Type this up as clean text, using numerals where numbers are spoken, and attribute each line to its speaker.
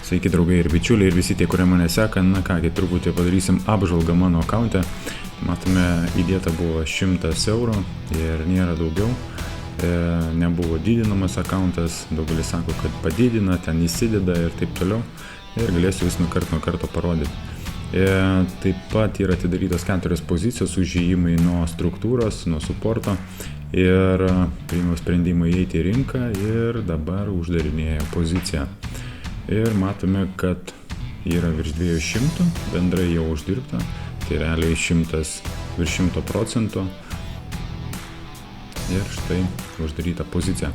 Speaker 1: Sveiki draugai ir bičiuliai ir visi tie, kurie mane seka. Na kągi, truputį padarysim apžvalgą mano akaunte. Matome, įdėta buvo 100 eurų ir nėra daugiau. Nebuvo didinamas akauntas, daugelis sako, kad padidina, ten įsideda ir taip toliau. Ir galėsiu vis nuo karto parodyti. Taip pat yra atidarytos 4 pozicijos, užėjimai nuo struktūros, nuo suporto. Ir priėmiau sprendimą įeiti į rinką ir dabar uždarinėja poziciją. Ir matome, kad yra virš 200, bendrai jau uždirbta, tai realiai virš 100%. Ir štai uždaryta pozicija.